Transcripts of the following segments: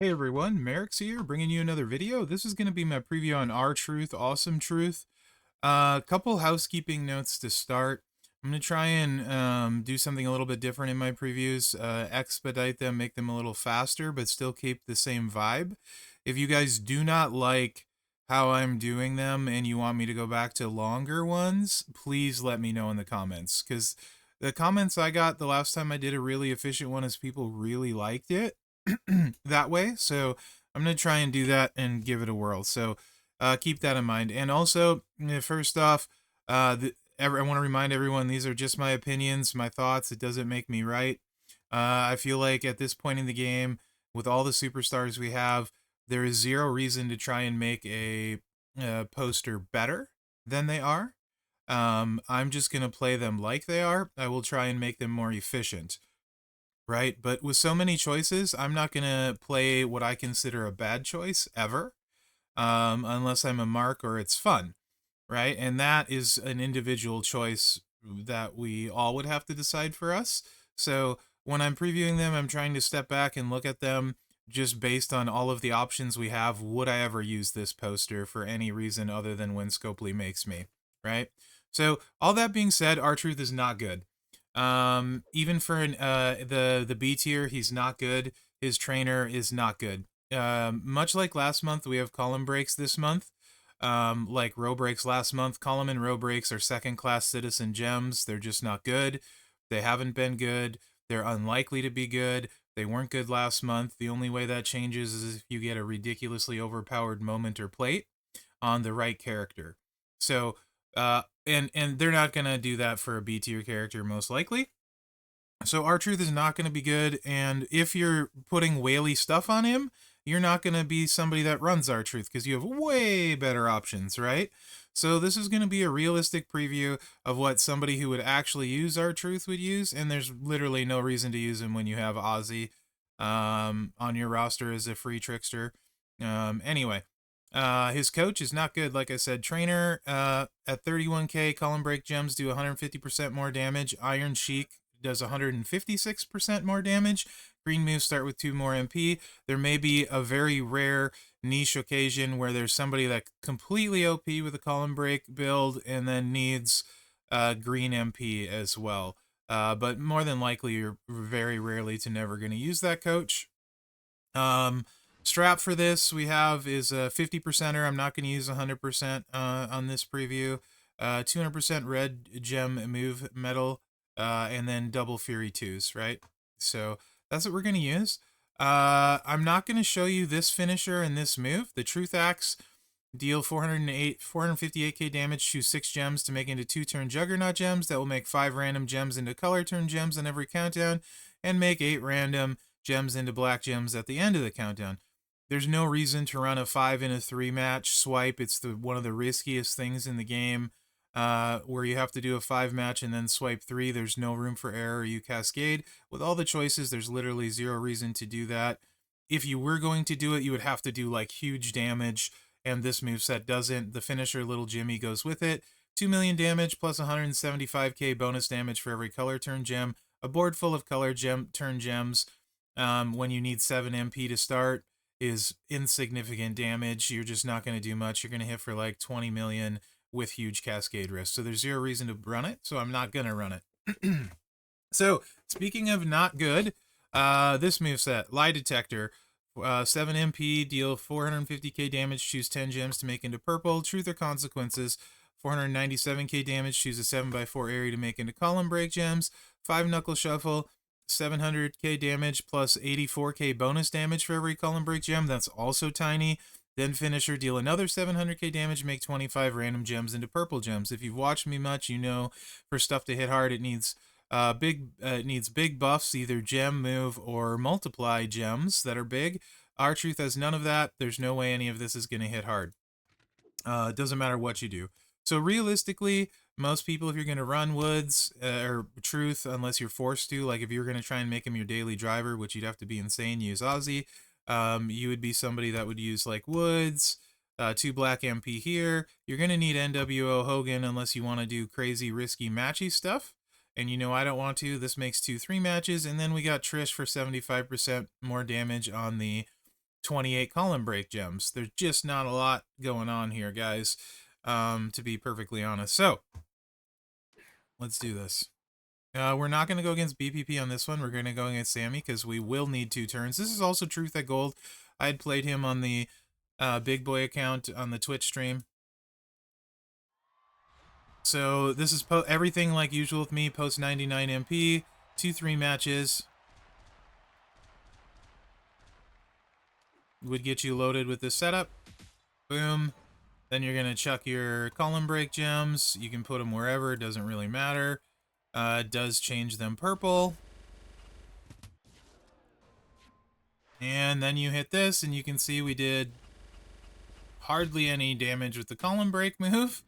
Hey everyone, Mherex here, bringing you another video. This is going to be my preview on R-Truth, Awesome Truth. A couple housekeeping notes to start. I'm going to try and do something a little bit different in my previews, expedite them, make them a little faster, but still keep the same vibe. If you guys do not like how I'm doing them and you want me to go back to longer ones, please let me know in the comments, because the comments I got the last time I did a really efficient one is people really liked it that way. So I'm going to try and do that and give it a whirl. So keep that in mind. And also, first off, I want to remind everyone these are just my opinions, my thoughts. It doesn't make me right. I feel like at this point in the game, with all the superstars we have, there is zero reason to try and make a poster better than they are. I'm just going to play them like they are. I will try and make them more efficient, right? But with so many choices, I'm not going to play what I consider a bad choice ever, unless I'm a mark or it's fun, right? And that is an individual choice that we all would have to decide for us. So when I'm previewing them, I'm trying to step back and look at them just based on all of the options we have. Would I ever use this poster for any reason other than when Scopely makes me, right? So all that being said, R-Truth is not good. Even for the B tier, he's not good. His trainer is not good. Much like last month, we have column breaks this month. Like row breaks last month, column and row breaks are second class citizen gems. They're just not good. They haven't been good. They're unlikely to be good. They weren't good last month. The only way that changes is if you get a ridiculously overpowered moment or plate on the right character. So, and they're not gonna do that for a B tier character most likely. So R-Truth is not gonna be good, and if you're putting whaley stuff on him, you're not gonna be somebody that runs R-Truth because you have way better options, right? So this is gonna be a realistic preview of what somebody who would actually use R-Truth would use, and there's literally no reason to use him when you have Ozzy on your roster as a free trickster. Anyway, his coach is not good. Like I said, trainer at 31k, column break gems do 150% more damage. Iron Sheik does 156% more damage. Green moves start with 2 more MP. There may be a very rare niche occasion where there's somebody that completely OP with a column break build and then needs green MP as well. But more than likely, you're very rarely to never going to use that coach. Strap for this we have is a 50%er. I'm not going to use 100% on this preview. 200% red gem move metal, and then double fury 2s, right? So that's what we're going to use. I'm not going to show you this finisher and this move. The Truth Axe deal 458k damage, choose 6 gems to make into 2 turn Juggernaut gems. That will make 5 random gems into color turn gems on every countdown, and make 8 random gems into black gems at the end of the countdown. There's no reason to run a 5 in a 3 match swipe. It's one of the riskiest things in the game, where you have to do a 5 match and then swipe 3. There's no room for error. You cascade. With all the choices, there's literally zero reason to do that. If you were going to do it, you would have to do like huge damage, and this moveset doesn't. The finisher Little Jimmy goes with it. 2 million damage plus 175k bonus damage for every color turn gem. A board full of color turn gems when you need 7 MP to start is insignificant damage. You're just not going to do much. You're going to hit for like 20 million with huge cascade risk. So there's zero reason to run it, so I'm not going to run it. So speaking of not good, this moveset, Lie Detector, 7 MP, deal 450k damage, choose 10 gems to make into purple. Truth or Consequences, 497k damage, choose a 7x4 area to make into column break gems. 5 Knuckle Shuffle, 700k damage plus 84k bonus damage for every column break gem. That's also tiny. Then Finisher, deal another 700k damage, make 25 random gems into purple gems. If you've watched me much, you know for stuff to hit hard, it needs big buffs, either gem, move, or multiply gems that are big. R-Truth has none of that. There's no way any of this is going to hit hard. It doesn't matter what you do. So realistically, most people, if you're going to run Woods or Truth, unless you're forced to, like if you're going to try and make him your daily driver, which you'd have to be insane, use Ozzy, you would be somebody that would use like Woods, 2 black MP here. You're going to need NWO Hogan unless you want to do crazy, risky, matchy stuff. And you know I don't want to. This makes 2 3 matches. And then we got Trish for 75% more damage on the 28 column break gems. There's just not a lot going on here, guys, to be perfectly honest. So let's do this. We're not going to go against BPP on this one. We're going to go against Sammy because we will need 2 turns. This is also Truth at Gold. I had played him on the Big Boy account on the Twitch stream. So this is everything like usual with me. Post 99 MP, 2-3 matches. Would get you loaded with this setup. Boom. Then you're going to chuck your column break gems. You can put them wherever. It doesn't really matter. It does change them purple. And then you hit this, and you can see we did hardly any damage with the column break move,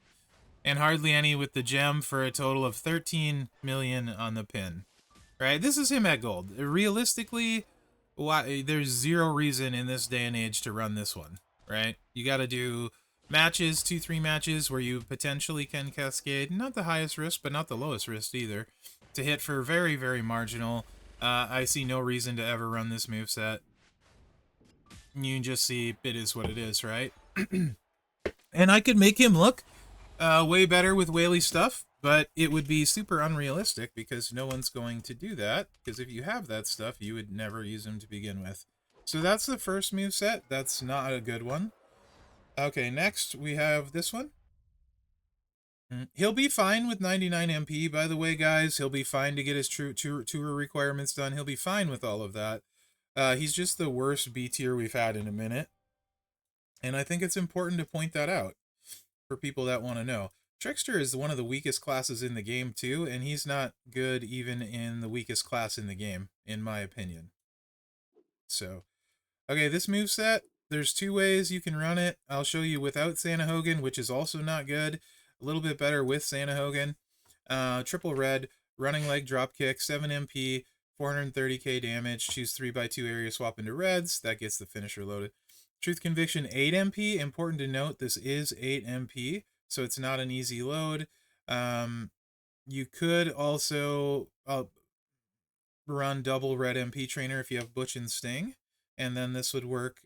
and hardly any with the gem for a total of 13 million on the pin. Right? This is him at gold. Realistically, there's zero reason in this day and age to run this one. Right? You got to do matches, 2-3 matches where you potentially can cascade. Not the highest risk, but not the lowest risk either. To hit for very, very marginal. I see no reason to ever run this moveset. You can just see it is what it is, right? And I could make him look way better with whaley stuff, but it would be super unrealistic because no one's going to do that. Because if you have that stuff, you would never use him to begin with. So that's the first moveset. That's not a good one. Okay, next we have this one. He'll be fine with 99 MP, by the way, guys. He'll be fine to get his tour requirements done. He'll be fine with all of that. He's just the worst B tier we've had in a minute. And I think it's important to point that out for people that want to know. Trickster is one of the weakest classes in the game, too, and he's not good even in the weakest class in the game, in my opinion. So, okay, this moveset, there's 2 ways you can run it. I'll show you without Santa Hogan, which is also not good. A little bit better with Santa Hogan. Triple red, running leg drop kick, 7 MP, 430k damage. Choose 3x2 area swap into reds. That gets the finisher loaded. Truth Conviction, 8 MP. Important to note, this is 8 MP, so it's not an easy load. You could also run double red MP trainer if you have Butch and Sting, and then this would work.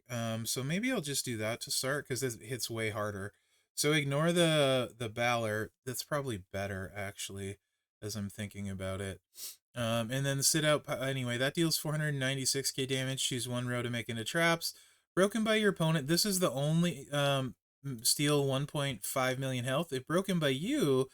So maybe I'll just do that to start because it hits way harder. So ignore the Balor. That's probably better, actually, as I'm thinking about it. And then sit out. Anyway, that deals 496k damage. Choose 1 row to make into traps. Broken by your opponent. This is the only steal 1.5 million health. If broken by you,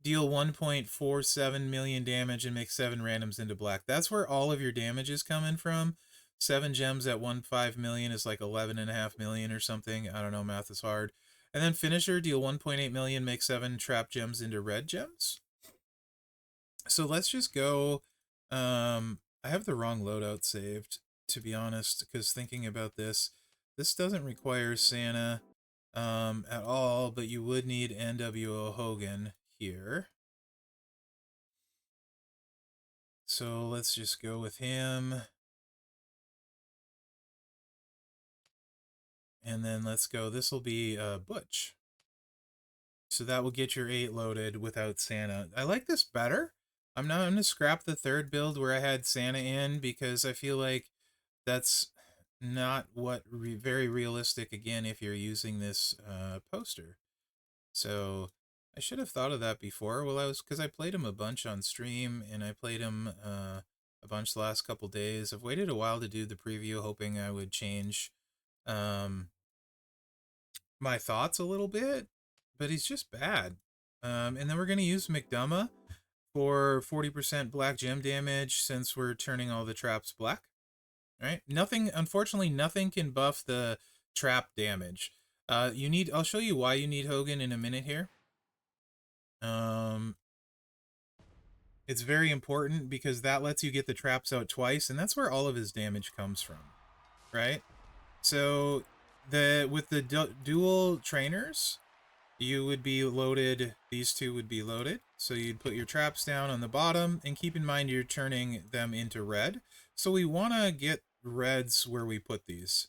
deal 1.47 million damage and make 7 randoms into black. That's where all of your damage is coming from. 7 gems at 1.5 million is like 11.5 million or something. I don't know, math is hard. And then finisher, deal 1.8 million, make 7 trap gems into red gems. So let's just go. I have the wrong loadout saved, to be honest, because thinking about this doesn't require Santa at all, but you would need NWO Hogan here. So let's just go with him. And then let's go, this will be Butch. So that will get your 8 loaded without Santa. I like this better. I'm going to scrap the 3rd build where I had Santa in because I feel like that's not what very realistic, again, if you're using this poster. So I should have thought of that before. Well, because I played him a bunch on stream, and I played him a bunch the last couple days. I've waited a while to do the preview, hoping I would change my thoughts a little bit, but he's just bad. And then we're going to use McDonough for 40% black gem damage since we're turning all the traps black. Right? Nothing, unfortunately, nothing can buff the trap damage. I'll show you why you need Hogan in a minute here. It's very important because that lets you get the traps out twice, and that's where all of his damage comes from, right? So with the dual trainers, you would be loaded, these 2 would be loaded. So you'd put your traps down on the bottom, and keep in mind you're turning them into red. So we want to get reds where we put these,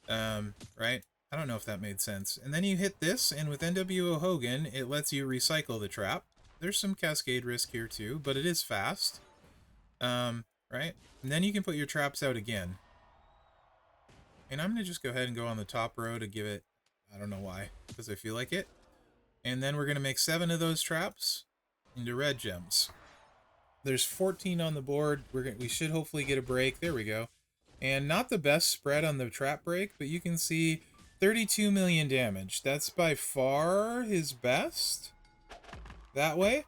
right? I don't know if that made sense. And then you hit this, and with NWO Hogan, it lets you recycle the trap. There's some cascade risk here too, but it is fast, right? And then you can put your traps out again. And I'm going to just go ahead and go on the top row to give it, I don't know why, because I feel like it. And then we're going to make 7 of those traps into red gems. There's 14 on the board. We should hopefully get a break. There we go. And not the best spread on the trap break, but you can see 32 million damage. That's by far his best that way.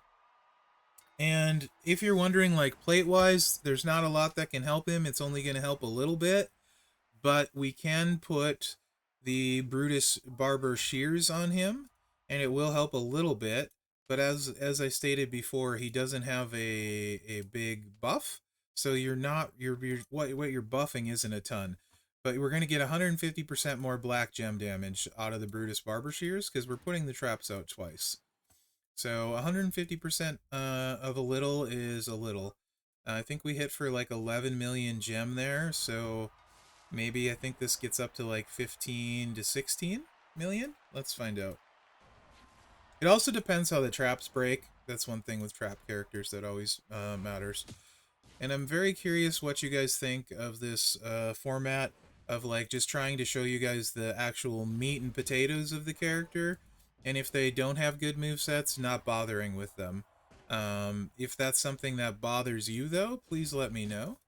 And if you're wondering, like, plate-wise, there's not a lot that can help him. It's only going to help a little bit. But we can put the Brutus Barber Shears on him, and it will help a little bit. But as I stated before, he doesn't have a big buff, so you're not what you're buffing isn't a ton. But we're going to get 150% more black gem damage out of the Brutus Barber Shears because we're putting the traps out twice. So 150% of a little is a little. I think we hit for like 11 million gem there, so maybe I think this gets up to like 15 to 16 million. Let's find out. It also depends how the traps break. That's one thing with trap characters that always matters. And I'm very curious what you guys think of this format of like just trying to show you guys the actual meat and potatoes of the character. And if they don't have good movesets, not bothering with them. If that's something that bothers you though, please let me know.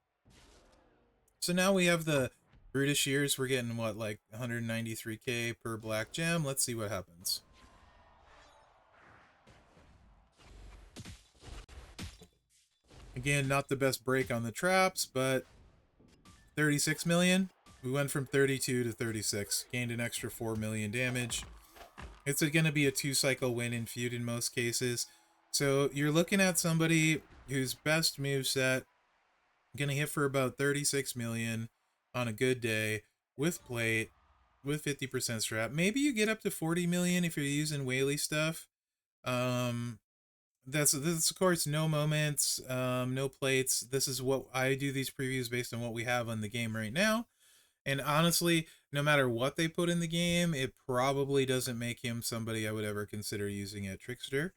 So now we have the Brutus Shears. We're getting what, like 193k per black gem. Let's see what happens. Again, not the best break on the traps, but 36 million. We went from 32 to 36. Gained an extra 4 million damage. It's going to be a 2-cycle win in feud in most cases. So you're looking at somebody whose best moveset going to hit for about 36 million on a good day with plate, with 50% strap. Maybe you get up to 40 million if you're using whaley stuff. That's of course no moments, no plates. This is what I do these previews based on what we have on the game right now. And honestly, no matter what they put in the game, it probably doesn't make him somebody I would ever consider using at Trickster.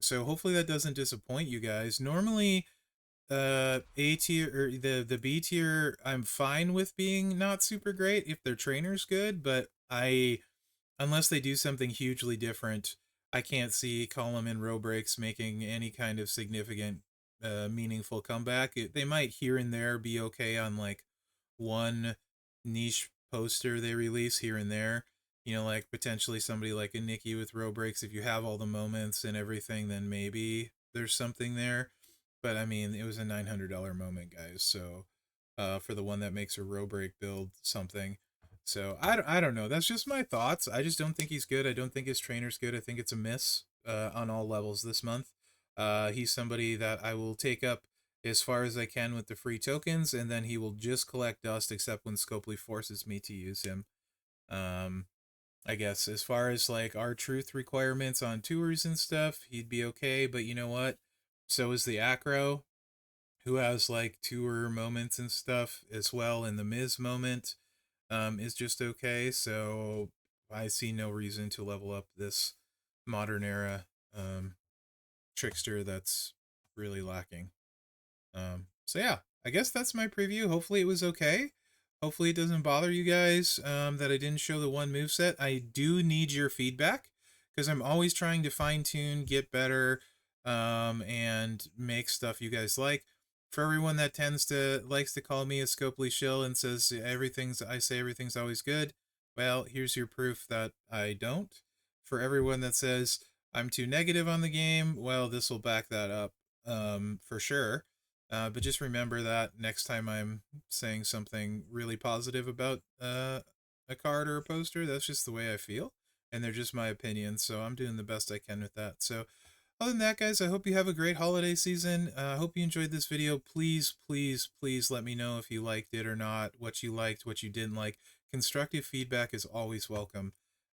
So hopefully that doesn't disappoint you guys. Normally, A tier or the B tier, I'm fine with being not super great if their trainer's good, but unless they do something hugely different, I can't see Column and row breaks making any kind of significant, meaningful comeback. They might here and there be okay on like one niche poster they release here and there. You know, like potentially somebody like a Nikki with row breaks. If you have all the moments and everything, then maybe there's something there. But I mean, it was a $900 moment, guys. So for the one that makes a row break build something. So I don't know. That's just my thoughts. I just don't think he's good. I don't think his trainer's good. I think it's a miss on all levels this month. He's somebody that I will take up as far as I can with the free tokens, and then he will just collect dust except when Scopely forces me to use him. I guess as far as like our truth requirements on tours and stuff, he'd be okay, but you know what? So is the Acro, who has like tour moments and stuff as well, and the Miz moment is just okay. So I see no reason to level up this modern era Trickster that's really lacking. So yeah, I guess that's my preview. Hopefully it was okay. Hopefully it doesn't bother you guys that I didn't show the one moveset. I do need your feedback because I'm always trying to fine tune, get better, and make stuff you guys like. For everyone that likes to call me a Scopely shill and says I say everything's always good, well, here's your proof that I don't. For everyone that says I'm too negative on the game, well, this will back that up for sure. But just remember that next time I'm saying something really positive about a card or a poster, that's just the way I feel, and they're just my opinions, so I'm doing the best I can with that. So other than that, guys, I hope you have a great holiday season. I hope you enjoyed this video. Please, please, please let me know if you liked it or not, what you liked, what you didn't like. Constructive feedback is always welcome.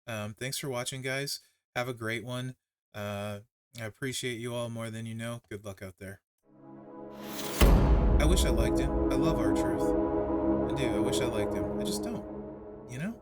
Thanks for watching, guys. Have a great one. I appreciate you all more than you know. Good luck out there. I wish I liked him. I love R-Truth. I do. I wish I liked him. I just don't. You know?